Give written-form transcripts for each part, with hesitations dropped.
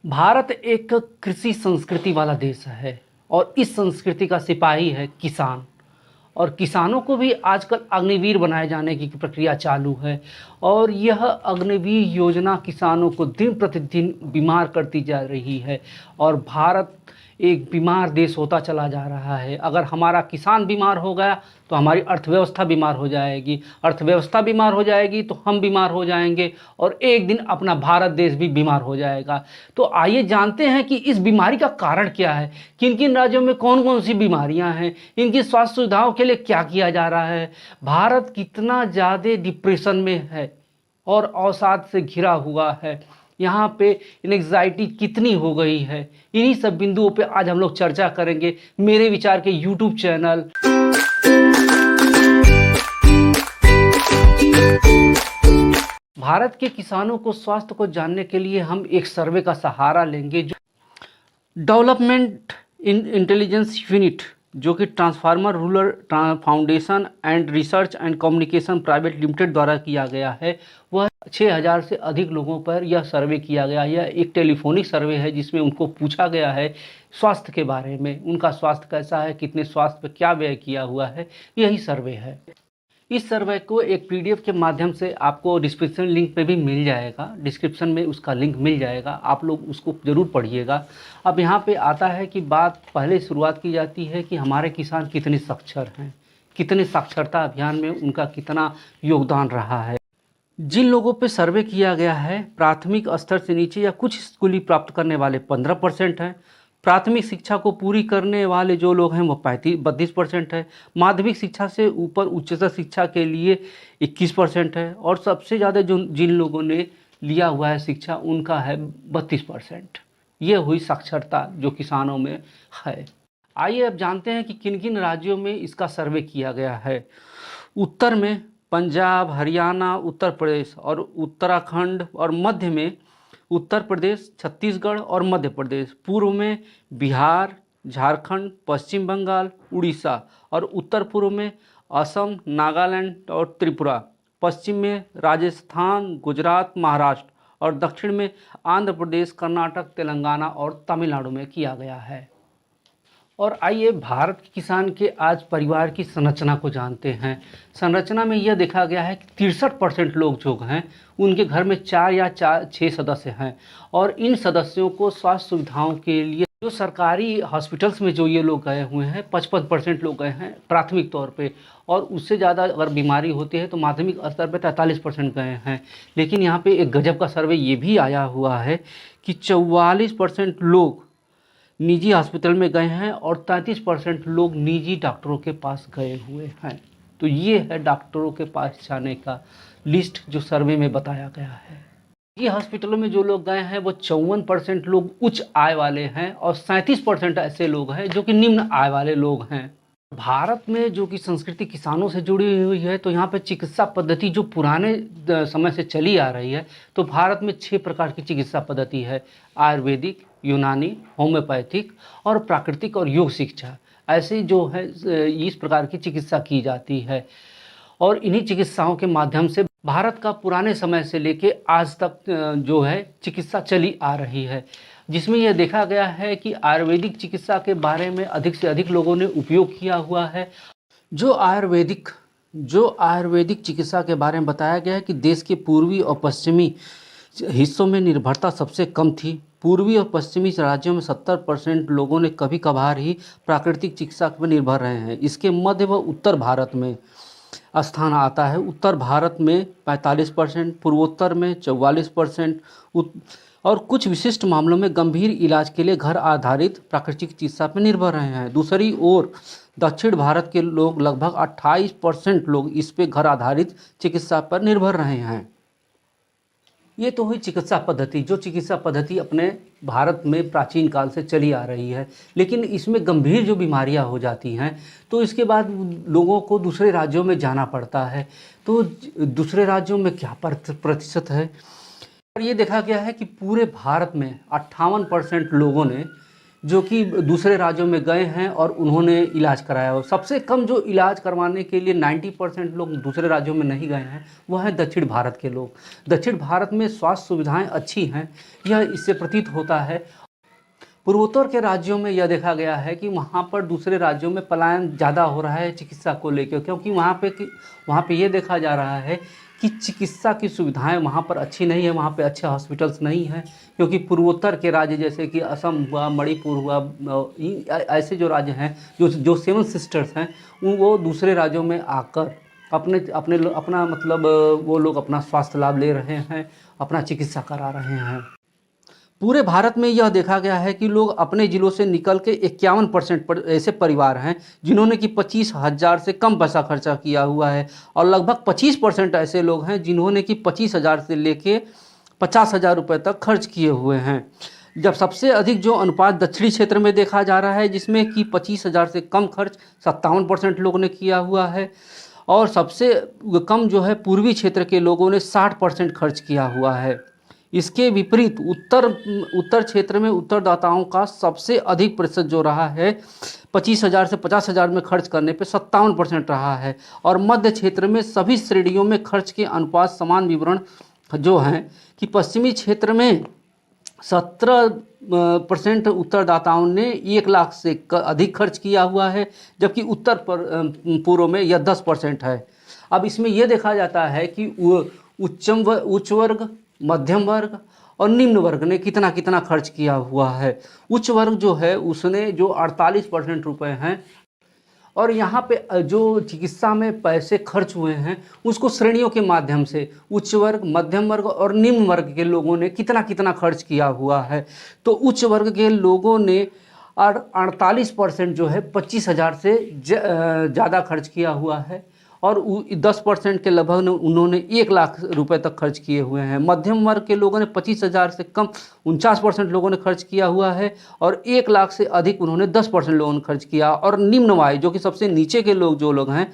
भारत एक कृषि संस्कृति वाला देश है और इस संस्कृति का सिपाही है किसान। और किसानों को भी आजकल अग्निवीर बनाए जाने की प्रक्रिया चालू है और यह अग्निवीर योजना किसानों को दिन प्रतिदिन बीमार करती जा रही है और भारत एक बीमार देश होता चला जा रहा है। अगर हमारा किसान बीमार हो गया तो हमारी अर्थव्यवस्था बीमार हो जाएगी, अर्थव्यवस्था बीमार हो जाएगी तो हम बीमार हो जाएंगे और एक दिन अपना भारत देश भी बीमार हो जाएगा। तो आइए जानते हैं कि इस बीमारी का कारण क्या है, किन किन राज्यों में कौन कौन सी बीमारियां हैं, इनकी स्वास्थ्य सुविधाओं के लिए क्या किया जा रहा है, भारत कितना ज़्यादा डिप्रेशन में है और अवसाद से घिरा हुआ है, यहाँ पे एंग्जाइटी कितनी हो गई है। इन्हीं सब बिंदुओं पे आज हम लोग चर्चा करेंगे मेरे विचार के यूट्यूब चैनल। भारत के किसानों को स्वास्थ्य को जानने के लिए हम एक सर्वे का सहारा लेंगे जो डेवलपमेंट इंटेलिजेंस यूनिट जो कि transformer rural foundation and research and communication private limited द्वारा किया गया है। वह 6000 से अधिक लोगों पर यह सर्वे किया गया। यह एक टेलीफोनिक सर्वे है जिसमें उनको पूछा गया है स्वास्थ्य के बारे में, उनका स्वास्थ्य कैसा है, कितने स्वास्थ्य पर क्या व्यय किया हुआ है, यही सर्वे है। इस सर्वे को एक पीडीएफ के माध्यम से आपको डिस्क्रिप्शन लिंक पे भी मिल जाएगा, डिस्क्रिप्शन में उसका लिंक मिल जाएगा, आप लोग उसको ज़रूर पढ़िएगा। अब यहाँ पे आता है कि बात पहले शुरुआत की जाती है कि हमारे किसान कितने साक्षर हैं, कितने साक्षरता अभियान में उनका कितना योगदान रहा है। जिन लोगों पे सर्वे किया गया है, प्राथमिक स्तर से नीचे या कुछ स्कूली प्राप्त करने वाले 15% हैं, प्राथमिक शिक्षा को पूरी करने वाले जो लोग हैं वो 32% है, माध्यमिक शिक्षा से ऊपर उच्चतर शिक्षा के लिए 21% है और सबसे ज़्यादा जो जिन लोगों ने लिया हुआ है शिक्षा उनका है 32%। ये हुई साक्षरता जो किसानों में है। आइए अब जानते हैं कि किन किन राज्यों में इसका सर्वे किया गया है। उत्तर में पंजाब, हरियाणा, उत्तर प्रदेश और उत्तराखंड और मध्य में उत्तर प्रदेश, छत्तीसगढ़ और मध्य प्रदेश, पूर्व में बिहार, झारखंड, पश्चिम बंगाल, उड़ीसा और उत्तर पूर्व में असम, नागालैंड और त्रिपुरा, पश्चिम में राजस्थान, गुजरात, महाराष्ट्र और दक्षिण में आंध्र प्रदेश, कर्नाटक, तेलंगाना और तमिलनाडु में किया गया है। और आइए भारत के किसान के आज परिवार की संरचना को जानते हैं। संरचना में यह देखा गया है कि 63% लोग जो हैं उनके घर में 4 या 6 सदस्य हैं और इन सदस्यों को स्वास्थ्य सुविधाओं के लिए जो सरकारी हॉस्पिटल्स में जो ये लोग गए हुए हैं 55% लोग गए हैं प्राथमिक तौर पे, और उससे ज़्यादा अगर बीमारी होती है तो माध्यमिक स्तर पे 43% गए हैं। लेकिन यहाँ पे एक गजब का सर्वे ये भी आया हुआ है कि 44% लोग निजी हॉस्पिटल में गए हैं और 33% लोग निजी डॉक्टरों के पास गए हुए हैं। तो ये है डॉक्टरों के पास जाने का लिस्ट जो सर्वे में बताया गया है। निजी हॉस्पिटलों में जो लोग गए हैं वो 54% लोग उच्च आय वाले हैं और 37% ऐसे लोग हैं जो कि निम्न आय वाले लोग हैं। भारत में जो कि संस्कृति किसानों से जुड़ी हुई है तो यहाँ पे चिकित्सा पद्धति जो पुराने समय से चली आ रही है, तो भारत में 6 प्रकार की चिकित्सा पद्धति है। आयुर्वेदिक, यूनानी, होम्योपैथिक और प्राकृतिक और योग शिक्षा, ऐसे जो है इस प्रकार की चिकित्सा की जाती है। और इन्हीं चिकित्साओं के माध्यम से भारत का पुराने समय से लेके आज तक जो है चिकित्सा चली आ रही है, जिसमें यह देखा गया है कि आयुर्वेदिक चिकित्सा के बारे में अधिक से अधिक लोगों ने उपयोग किया हुआ है। जो आयुर्वेदिक चिकित्सा के बारे में बताया गया है कि देश के पूर्वी और पश्चिमी हिस्सों में निर्भरता सबसे कम थी। पूर्वी और पश्चिमी राज्यों में 70% लोगों ने कभी कभार ही प्राकृतिक चिकित्सा पर निर्भर रहे हैं। इसके मध्य व उत्तर भारत में स्थान आता है। उत्तर भारत में 45%, पूर्वोत्तर में 44% और कुछ विशिष्ट मामलों में गंभीर इलाज के लिए घर आधारित प्राकृतिक चिकित्सा पर निर्भर रहे हैं। दूसरी ओर दक्षिण भारत के लोग लगभग 28% लोग इस पे घर आधारित चिकित्सा पर निर्भर रहे हैं। ये तो हुई चिकित्सा पद्धति, जो चिकित्सा पद्धति अपने भारत में प्राचीन काल से चली आ रही है। लेकिन इसमें गंभीर जो बीमारियां हो जाती हैं तो इसके बाद लोगों को दूसरे राज्यों में जाना पड़ता है। तो दूसरे राज्यों में क्या प्रतिशत है, और ये देखा गया है कि पूरे भारत में 58% लोगों ने जो कि दूसरे राज्यों में गए हैं और उन्होंने इलाज कराया हो। सबसे कम जो इलाज करवाने के लिए 90% लोग दूसरे राज्यों में नहीं गए हैं, वह हैं दक्षिण भारत के लोग। दक्षिण भारत में स्वास्थ्य सुविधाएं अच्छी हैं, यह इससे प्रतीत होता है। पूर्वोत्तर के राज्यों में यह देखा गया है कि वहाँ पर दूसरे राज्यों में पलायन ज़्यादा हो रहा है चिकित्सा को लेकर, क्योंकि वहाँ पे ये देखा जा रहा है कि चिकित्सा की सुविधाएं वहाँ पर अच्छी नहीं है, वहाँ पे अच्छे हॉस्पिटल्स नहीं हैं। क्योंकि पूर्वोत्तर के राज्य जैसे कि असम हुआ, मणिपुर हुआ, ऐसे जो राज्य हैं जो सेवन सिस्टर्स हैं, वो दूसरे राज्यों में आकर अपना मतलब वो लोग अपना स्वास्थ्य लाभ ले रहे हैं, अपना चिकित्सा करा रहे हैं। पूरे भारत में यह देखा गया है कि लोग अपने ज़िलों से निकल के 51% ऐसे परिवार हैं जिन्होंने कि 25,000 से कम पैसा खर्चा किया हुआ है, और लगभग 25% ऐसे लोग हैं जिन्होंने कि 25,000 से लेके 50,000 रुपये तक खर्च किए हुए हैं। जब सबसे अधिक जो अनुपात दक्षिणी क्षेत्र में देखा जा रहा है, जिसमें कि 25,000 से कम खर्च 57% लोगों ने किया हुआ है, और सबसे कम जो है पूर्वी क्षेत्र के लोगों ने 60% खर्च किया हुआ है। इसके विपरीत उत्तर क्षेत्र में उत्तरदाताओं का सबसे अधिक प्रतिशत जो रहा है 25,000 से 50,000 में खर्च करने पे 57% रहा है, और मध्य क्षेत्र में सभी श्रेणियों में खर्च के अनुपात समान विवरण जो हैं कि पश्चिमी क्षेत्र में 17% उत्तरदाताओं ने 1 लाख से अधिक खर्च किया हुआ है, जबकि उत्तर पूर्व में यह 10% है। अब इसमें यह देखा जाता है कि उच्च वर्ग, मध्यम वर्ग और निम्न वर्ग ने कितना कितना खर्च किया हुआ है। उच्च वर्ग जो है उसने जो 48% रुपये हैं, और यहाँ पे जो चिकित्सा में पैसे खर्च हुए हैं उसको श्रेणियों के माध्यम से उच्च वर्ग, मध्यम वर्ग और निम्न वर्ग के लोगों ने कितना कितना खर्च किया हुआ है। तो उच्च वर्ग के लोगों ने 48% जो है 25,000 से ज़्यादा खर्च किया हुआ है, और 10% के लगभग उन्होंने 1 लाख रुपए तक खर्च किए हुए हैं। मध्यम वर्ग के लोगों ने 25,000 से कम 49% लोगों ने खर्च किया हुआ है, और 1 लाख से अधिक उन्होंने 10% लोगों ने खर्च किया। और निम्न आय जो कि सबसे नीचे के लोग हैं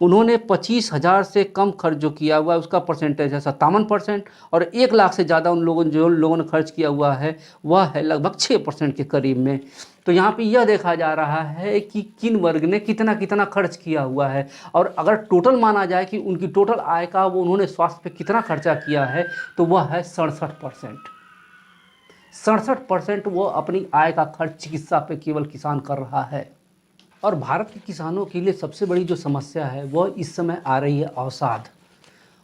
उन्होंने 25,000 से कम खर्च जो किया हुआ है उसका परसेंटेज है 57%, और 1 लाख से ज़्यादा जो लोगों ने खर्च किया हुआ है वह है लगभग 6% के करीब में। तो यहाँ पे यह देखा जा रहा है कि किन वर्ग ने कितना कितना खर्च किया हुआ है, और अगर टोटल माना जाए कि उनकी टोटल आय का वो उन्होंने स्वास्थ्य पे कितना खर्चा किया है तो वह है 67%। 67% वो अपनी आय का खर्च चिकित्सा पे केवल किसान कर रहा है। और भारत के किसानों के लिए सबसे बड़ी जो समस्या है वह इस समय आ रही है अवसाद,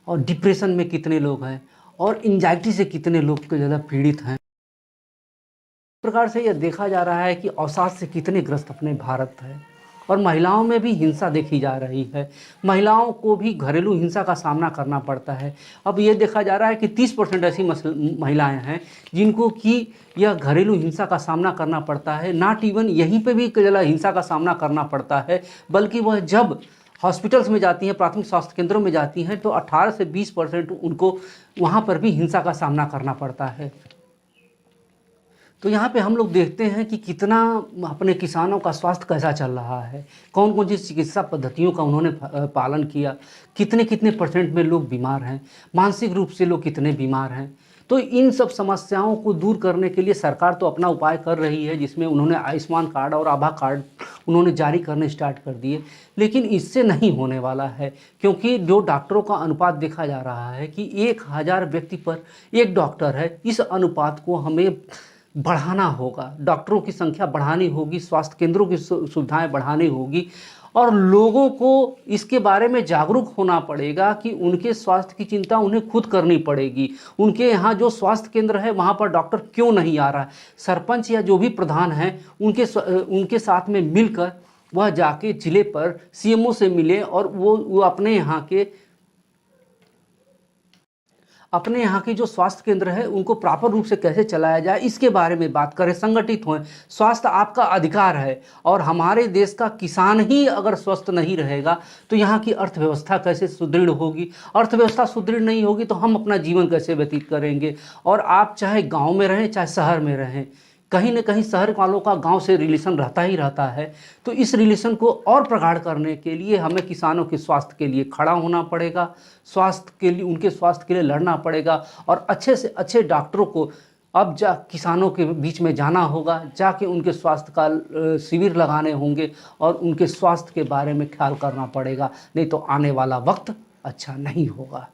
और डिप्रेशन में कितने लोग हैं, और एंजाइटी से कितने लोग ज़्यादा पीड़ित हैं। इस प्रकार से यह देखा जा रहा है कि अवसाद से कितने ग्रस्त अपने भारत है। और महिलाओं में भी हिंसा देखी जा रही है, महिलाओं को भी घरेलू हिंसा का सामना करना पड़ता है। अब ये देखा जा रहा है कि 30% ऐसी महिलाएं हैं जिनको कि यह घरेलू हिंसा का सामना करना पड़ता है। नॉट इवन यहीं पे भी हिंसा का सामना करना पड़ता है, बल्कि वह जब हॉस्पिटल्स में जाती हैं, प्राथमिक स्वास्थ्य केंद्रों में जाती हैं, तो 18 से 20% उनको वहाँ पर भी हिंसा का सामना करना पड़ता है। तो यहाँ पे हम लोग देखते हैं कि कितना अपने किसानों का स्वास्थ्य कैसा चल रहा है, कौन कौन सी चिकित्सा पद्धतियों का उन्होंने पालन किया, कितने कितने % में लोग बीमार हैं, मानसिक रूप से लोग कितने बीमार हैं। तो इन सब समस्याओं को दूर करने के लिए सरकार तो अपना उपाय कर रही है, जिसमें उन्होंने आयुष्मान कार्ड और आभा कार्ड उन्होंने जारी करने स्टार्ट कर दिए, लेकिन इससे नहीं होने वाला है, क्योंकि जो डॉक्टरों का अनुपात देखा जा रहा है कि 1,000 व्यक्ति पर 1 डॉक्टर है। इस अनुपात को हमें बढ़ाना होगा, डॉक्टरों की संख्या बढ़ानी होगी, स्वास्थ्य केंद्रों की सुविधाएं बढ़ानी होगी, और लोगों को इसके बारे में जागरूक होना पड़ेगा कि उनके स्वास्थ्य की चिंता उन्हें खुद करनी पड़ेगी। उनके यहाँ जो स्वास्थ्य केंद्र है वहाँ पर डॉक्टर क्यों नहीं आ रहा है, सरपंच या जो भी प्रधान हैं उनके साथ में मिलकर वह जाके जिले पर सीएमओ से मिले, और वो अपने यहाँ के जो स्वास्थ्य केंद्र है उनको प्रॉपर रूप से कैसे चलाया जाए इसके बारे में बात करें, संगठित हों। स्वास्थ्य आपका अधिकार है, और हमारे देश का किसान ही अगर स्वस्थ नहीं रहेगा तो यहाँ की अर्थव्यवस्था कैसे सुदृढ़ होगी, अर्थव्यवस्था सुदृढ़ नहीं होगी तो हम अपना जीवन कैसे व्यतीत करेंगे। और आप चाहे गाँव में रहें चाहे शहर में रहें, कहीं न कहीं शहर वालों का गांव से रिलेशन रहता ही रहता है। तो इस रिलेशन को और प्रगाढ़ करने के लिए हमें किसानों के स्वास्थ्य के लिए खड़ा होना पड़ेगा, स्वास्थ्य के लिए, उनके स्वास्थ्य के लिए लड़ना पड़ेगा, और अच्छे से अच्छे डॉक्टरों को अब किसानों के बीच में जाना होगा, जाके उनके स्वास्थ्य का शिविर लगाने होंगे और उनके स्वास्थ्य के बारे में ख्याल करना पड़ेगा, नहीं तो आने वाला वक्त अच्छा नहीं होगा।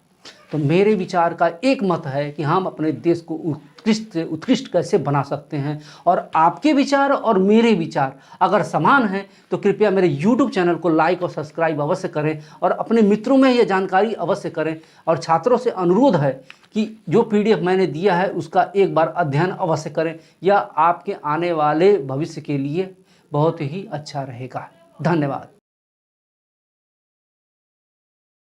तो मेरे विचार का एक मत है कि हम अपने देश को उत्कृष्ट से उत्कृष्ट कैसे बना सकते हैं, और आपके विचार और मेरे विचार अगर समान हैं तो कृपया मेरे YouTube चैनल को लाइक और सब्सक्राइब अवश्य करें और अपने मित्रों में यह जानकारी अवश्य करें। और छात्रों से अनुरोध है कि जो PDF मैंने दिया है उसका एक बार अध्ययन अवश्य करें, यह आपके आने वाले भविष्य के लिए बहुत ही अच्छा रहेगा। धन्यवाद।